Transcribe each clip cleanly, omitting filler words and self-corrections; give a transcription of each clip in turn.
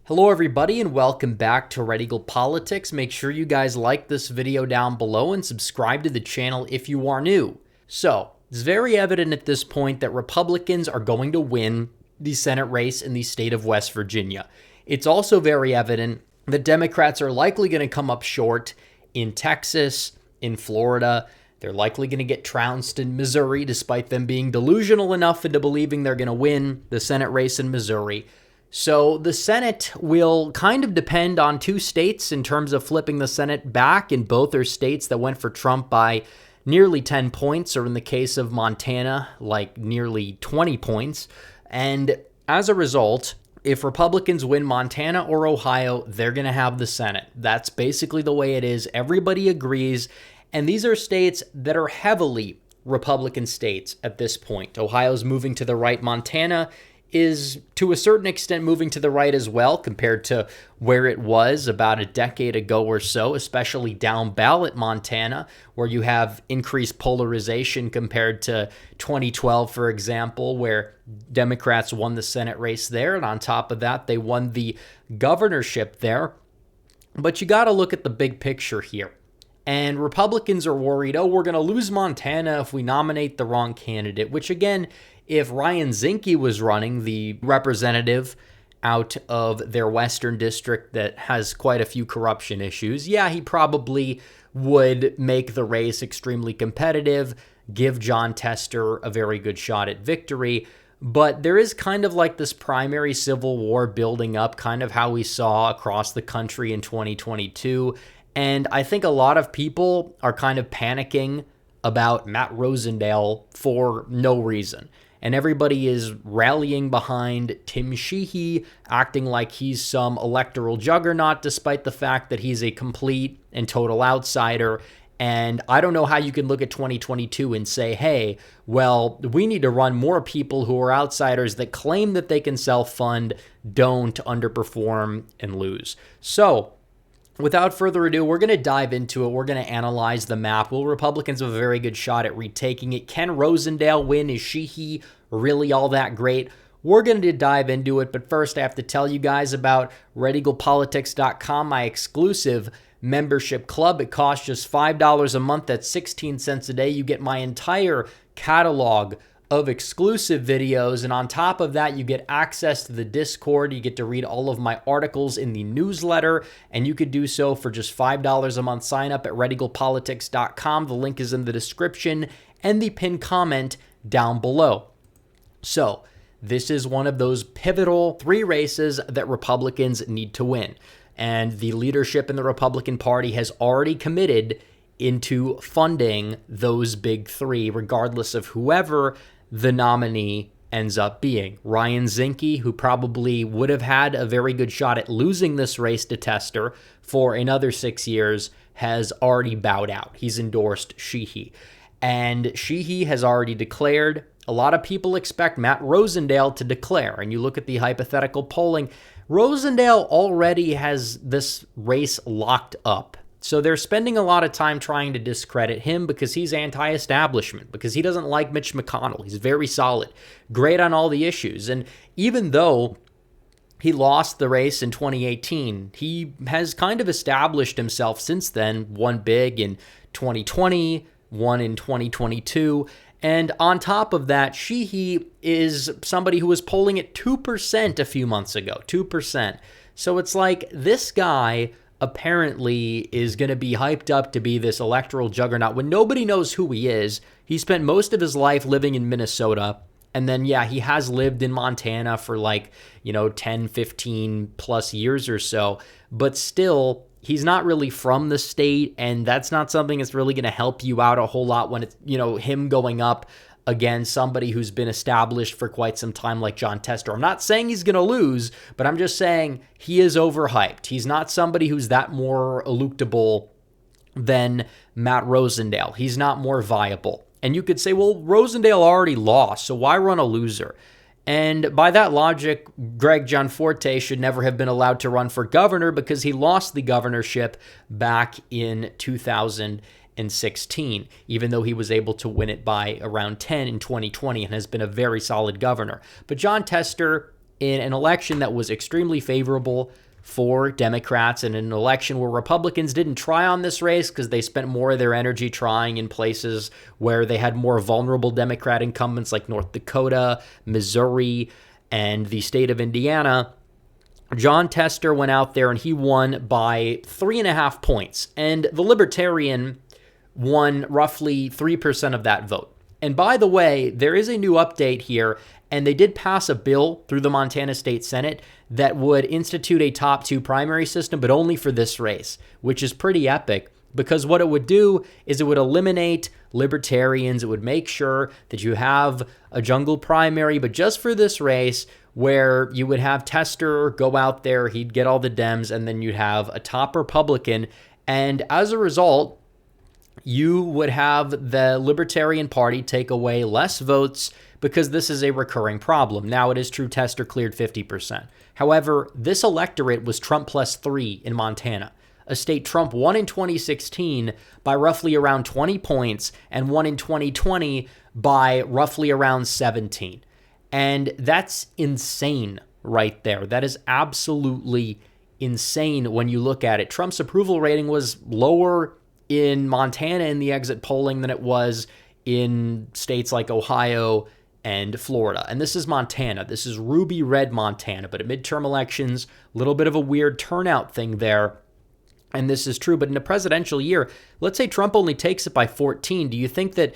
Hello everybody and welcome back to Red Eagle Politics. Make sure you guys like this video down below and subscribe to the channel if you are new. So, it's very evident at this point that Republicans are going to win the Senate race in the state of West Virginia. It's also very evident that Democrats are likely going to come up short in Texas, in Florida. They're likely going to get trounced in Missouri despite them being delusional enough into believing they're going to win the Senate race in Missouri. So the Senate will kind of depend on two states in terms of flipping the Senate back, and both are states that went for Trump by nearly 10 points, or in the case of Montana, like nearly 20 points. And as a result, if Republicans win Montana or Ohio, they're going to have the Senate. That's basically the way it is. Everybody agrees. And these are states that are heavily Republican states at this point. Ohio's moving to the right. Montana is to a certain extent moving to the right as well compared to where it was about a decade ago or so, especially down ballot Montana, where you have increased polarization compared to 2012, for example, where Democrats won the Senate race there. And on top of that, they won the governorship there. But you got to look at the big picture here. And Republicans are worried, we're going to lose Montana if we nominate the wrong candidate, which again, if Ryan Zinke was running, the representative out of their Western district that has quite a few corruption issues, yeah, he probably would make the race extremely competitive, give Jon Tester a very good shot at victory. But there is kind of like this primary civil war building up, kind of how we saw across the country in 2022. And I think a lot of people are kind of panicking about Matt Rosendale for no reason. And everybody is rallying behind Tim Sheehy, acting like he's some electoral juggernaut, despite the fact that he's a complete and total outsider. And I don't know how you can look at 2022 and say, hey, well, we need to run more people who are outsiders that claim that they can self-fund, don't underperform, and lose. So, without further ado, we're going to dive into it. We're going to analyze the map. Will Republicans have a very good shot at retaking it? Can Rosendale win? Is Sheehy really all that great? We're going to dive into it, but first I have to tell you guys about redeaglepolitics.com, my exclusive membership club. It costs just $5 a month. That's 16 cents a day. You get my entire catalog of exclusive videos, and on top of that, you get access to the Discord. You get to read all of my articles in the newsletter, and you could do so for just $5 a month. Sign up at redeaglepolitics.com. The link is in the description and the pinned comment down below. So, this is one of those pivotal 3 races that Republicans need to win, and the leadership in the Republican Party has already committed into funding those big 3, regardless of whoever the nominee ends up being. Ryan Zinke, who probably would have had a very good shot at losing this race to Tester for another 6 years, has already bowed out. He's endorsed Sheehy. And Sheehy has already declared. A lot of people expect Matt Rosendale to declare. And you look at the hypothetical polling, Rosendale already has this race locked up. So they're spending a lot of time trying to discredit him because he's anti-establishment, because he doesn't like Mitch McConnell. He's very solid, great on all the issues. And even though he lost the race in 2018, he has kind of established himself since then, won big in 2020, won in 2022. And on top of that, Sheehy is somebody who was polling at 2% a few months ago, 2%. So it's like this guy apparently is going to be hyped up to be this electoral juggernaut when nobody knows who he is. He spent most of his life living in Minnesota. And then, yeah, he has lived in Montana for 10, 15 plus years or so. But still, he's not really from the state. And that's not something that's really going to help you out a whole lot when it's, him going up against somebody who's been established for quite some time like Jon Tester. I'm not saying he's going to lose, but I'm just saying he is overhyped. He's not somebody who's that more eluctable than Matt Rosendale. He's not more viable. And you could say, well, Rosendale already lost, so why run a loser? And by that logic, Greg Gianforte should never have been allowed to run for governor because he lost the governorship back in 2016, even though he was able to win it by around 10 in 2020 and has been a very solid governor. But Jon Tester in an election that was extremely favorable for Democrats, and an election where Republicans didn't try on this race because they spent more of their energy trying in places where they had more vulnerable Democrat incumbents like North Dakota, Missouri, and the state of Indiana. Jon Tester went out there and he won by 3.5 points, and the Libertarian won roughly 3% of that vote. And by the way, there is a new update here, and they did pass a bill through the Montana State Senate that would institute a top 2 primary system, but only for this race, which is pretty epic, because what it would do is it would eliminate libertarians. It would make sure that you have a jungle primary, but just for this race, where you would have Tester go out there, he'd get all the Dems, and then you'd have a top Republican. And as a result, you would have the Libertarian Party take away less votes because this is a recurring problem. Now, it is true Tester cleared 50%. However, this electorate was Trump plus 3 in Montana, a state Trump won in 2016 by roughly around 20 points and won in 2020 by roughly around 17. And that's insane right there. That is absolutely insane when you look at it. Trump's approval rating was lower in Montana in the exit polling than it was in states like Ohio and Florida. And this is Montana. This is ruby red Montana. But at midterm elections, a little bit of a weird turnout thing there. And this is true. But in a presidential year, let's say Trump only takes it by 14. Do you think that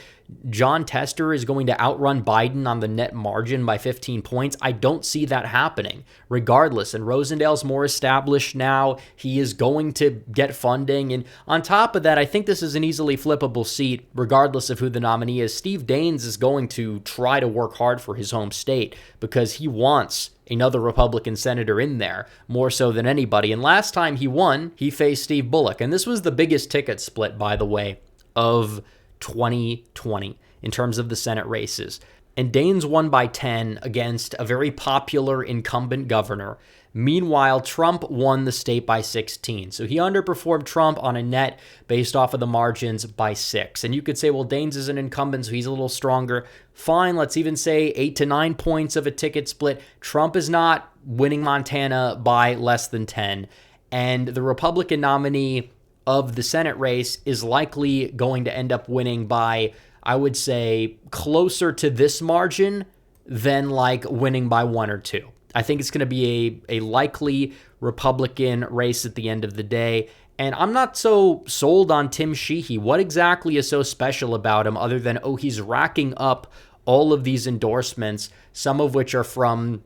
Jon Tester is going to outrun Biden on the net margin by 15 points? I don't see that happening regardless. And Rosendale's more established now. He is going to get funding. And on top of that, I think this is an easily flippable seat regardless of who the nominee is. Steve Daines is going to try to work hard for his home state because he wants another Republican senator in there, more so than anybody. And last time he won, he faced Steve Bullock. And this was the biggest ticket split, by the way, of 2020 in terms of the Senate races. And Daines won by 10 against a very popular incumbent governor. Meanwhile, Trump won the state by 16. So he underperformed Trump on a net based off of the margins by 6. And you could say, well, Daines is an incumbent, so he's a little stronger. Fine, let's even say 8 to 9 points of a ticket split. Trump is not winning Montana by less than 10. And the Republican nominee of the Senate race is likely going to end up winning by, I would say, closer to this margin than like winning by 1 or 2. I think it's going to be a likely Republican race at the end of the day. And I'm not so sold on Tim Sheehy. What exactly is so special about him other than, oh, he's racking up all of these endorsements, some of which are from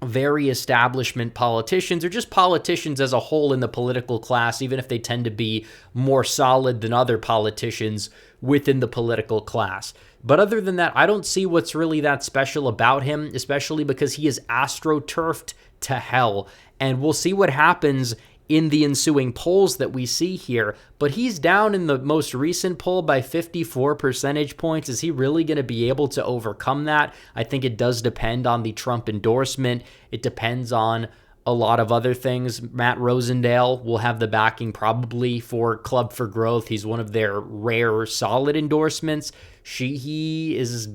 very establishment politicians or just politicians as a whole in the political class, even if they tend to be more solid than other politicians within the political class. But other than that, I don't see what's really that special about him, especially because he is astroturfed to hell. And we'll see what happens in the ensuing polls that we see here. But he's down in the most recent poll by 54 percentage points. Is he really going to be able to overcome that? I think it does depend on the Trump endorsement. It depends on a lot of other things. Matt Rosendale will have the backing probably for Club for Growth. He's one of their rare solid endorsements. Sheehy is,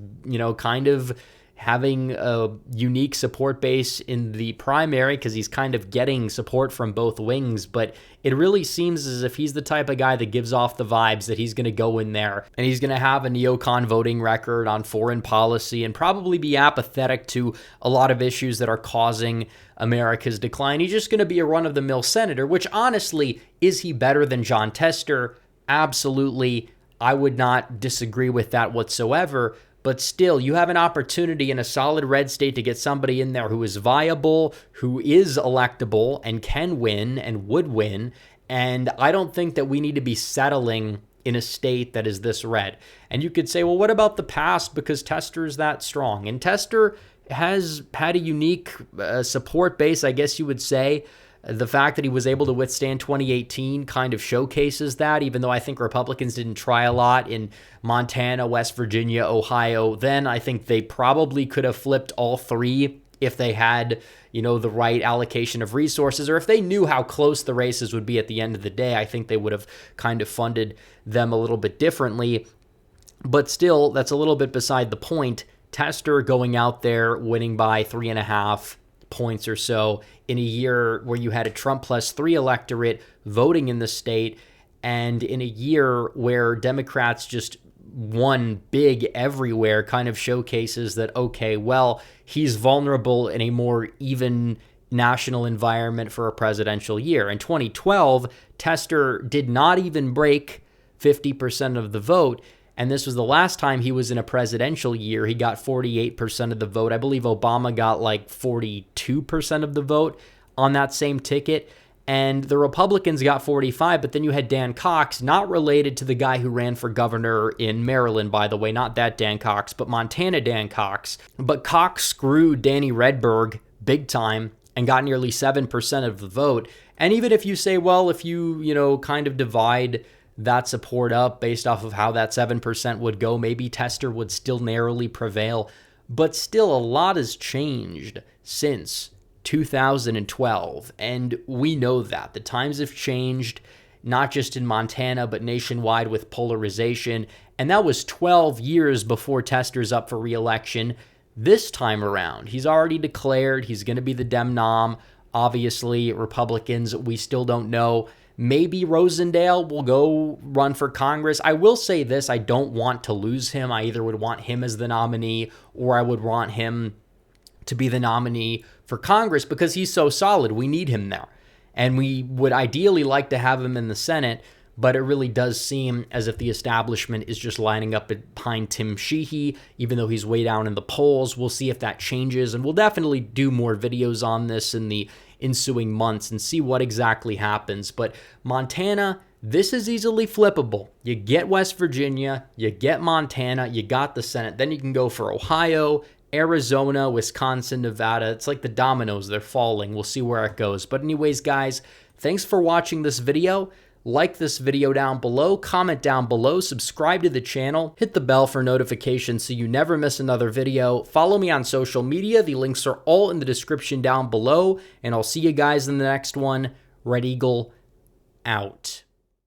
kind of having a unique support base in the primary because he's kind of getting support from both wings, but it really seems as if he's the type of guy that gives off the vibes that he's going to go in there and he's going to have a neocon voting record on foreign policy and probably be apathetic to a lot of issues that are causing America's decline. He's just going to be a run-of-the-mill senator, which honestly, is he better than Jon Tester? Absolutely. I would not disagree with that whatsoever. But still, you have an opportunity in a solid red state to get somebody in there who is viable, who is electable, and can win and would win. And I don't think that we need to be settling in a state that is this red. And you could say, well, what about the past? Because Tester is that strong. And Tester has had a unique support base, I guess you would say. The fact that he was able to withstand 2018 kind of showcases that, even though I think Republicans didn't try a lot in Montana, West Virginia, Ohio. Then I think they probably could have flipped all three if they had, the right allocation of resources, or if they knew how close the races would be at the end of the day. I think they would have kind of funded them a little bit differently. But still, that's a little bit beside the point. Tester going out there, winning by 3.5 points or so in a year where you had a Trump plus 3 electorate voting in the state, and in a year where Democrats just won big everywhere, kind of showcases that, okay, well, he's vulnerable in a more even national environment for a presidential year. In 2012, Tester did not even break 50% of the vote, and this was the last time he was in a presidential year. He got 48% of the vote. I believe Obama got like 42% of the vote on that same ticket. And the Republicans got 45, but then you had Dan Cox, not related to the guy who ran for governor in Maryland, by the way, not that Dan Cox, but Montana Dan Cox. But Cox screwed Danny Redberg big time and got nearly 7% of the vote. And even if you say, well, if you kind of divide that support up based off of how that 7% would go, maybe Tester would still narrowly prevail. But still, a lot has changed since 2012, and we know that the times have changed, not just in Montana but nationwide with polarization, and that was 12 years before Tester's up for re-election. This time around, he's already declared he's going to be the Dem nom. Obviously, Republicans, we still don't know. Maybe Rosendale will go run for Congress. I will say this, I don't want to lose him. I either would want him as the nominee or I would want him to be the nominee for Congress because he's so solid. We need him there. And we would ideally like to have him in the Senate, but it really does seem as if the establishment is just lining up behind Tim Sheehy, even though he's way down in the polls. We'll see if that changes, and we'll definitely do more videos on this in the ensuing months and see what exactly happens. But Montana, this is easily flippable. You get West Virginia, you get Montana, you got the Senate. Then you can go for Ohio, Arizona, Wisconsin, Nevada. It's like the dominoes, they're falling. We'll see where it goes. But anyways, guys, thanks for watching this video. Like this video down below, comment down below, subscribe to the channel, hit the bell for notifications so you never miss another video. Follow me on social media. The links are all in the description down below, and I'll see you guys in the next one. Red Eagle out.